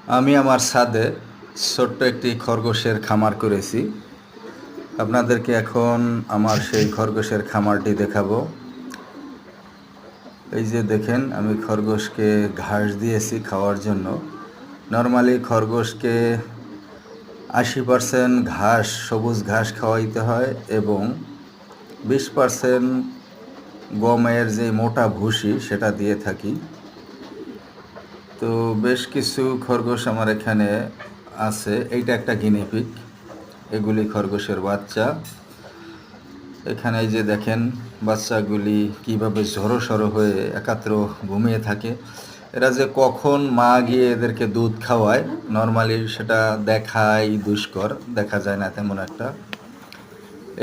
আমি আমার ছাদে ছোট্ট একটি খরগোশের খামার করেছি। আপনাদেরকে এখন আমার সেই খরগোশের খামারটি দেখাবো। এই যে দেখেন, আমি খরগোশকে ঘাস দিয়েছি খাওয়ার জন্য। নর্মালি খরগোশকে 80% ঘাস, সবুজ ঘাস খাওয়াইতে হয় এবং 20% গমের যে মোটা ভুসি সেটা দিয়ে থাকি। তো বেশ কিছু খরগোশ আমার এখানে আছে। এইটা একটা গিনিপিগ, এগুলি খরগোশের বাচ্চা। এখানে এই যে দেখেন, বাচ্চাগুলি কিভাবে ঝড়ো সড়ো হয়ে একাত্র ঘুমিয়ে থাকে। এরা যে কখন মা গিয়ে এদেরকে দুধ খাওয়ায়, নর্মালি সেটা দেখাই দুষ্কর, দেখা যায় না তেমন একটা।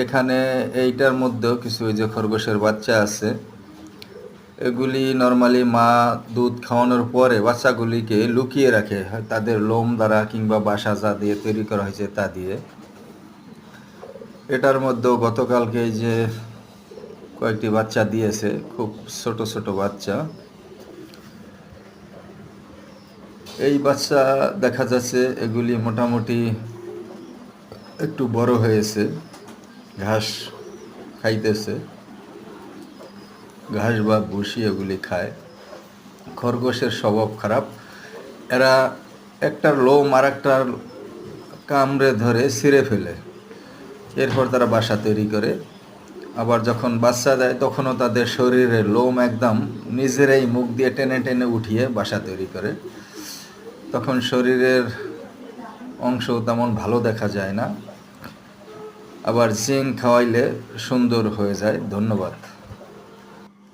এখানে এইটার মধ্যেও কিছু ওই যে খরগোশের বাচ্চা আছে। এগুলি নর্মালি মা দুধ খাওয়ানোর পরে বাচ্চাগুলিকে লুকিয়ে রাখে, হয় তাদের লোম দ্বারা কিংবা বাসা যা দিয়ে তৈরি করা হয়েছে তা দিয়ে। এটার মধ্যেও গতকালকে এই যে কয়েকটি বাচ্চা দিয়েছে, খুব ছোট ছোট বাচ্চা। এই বাচ্চা দেখা যাচ্ছে এগুলি মোটামুটি একটু বড় হয়েছে, ঘাস খাইতেছে, ঘাস বা ভুসি এগুলি খায়। খরগোশের স্বভাব খারাপ, এরা একটার লোম আর একটার কামড়ে ধরে ছিঁড়ে ফেলে, এরপর তারা বাসা তৈরি করে। আবার যখন বাচ্চা দেয় তখনও তাদের শরীরের লোম একদম নিজেরাই মুখ দিয়ে টেনে টেনে উঠিয়ে বাসা তৈরি করে। তখন শরীরের অংশ তেমন ভালো দেখা যায় না। আবার জিঙ্ক খাওয়াইলে সুন্দর হয়ে যায়। ধন্যবাদ।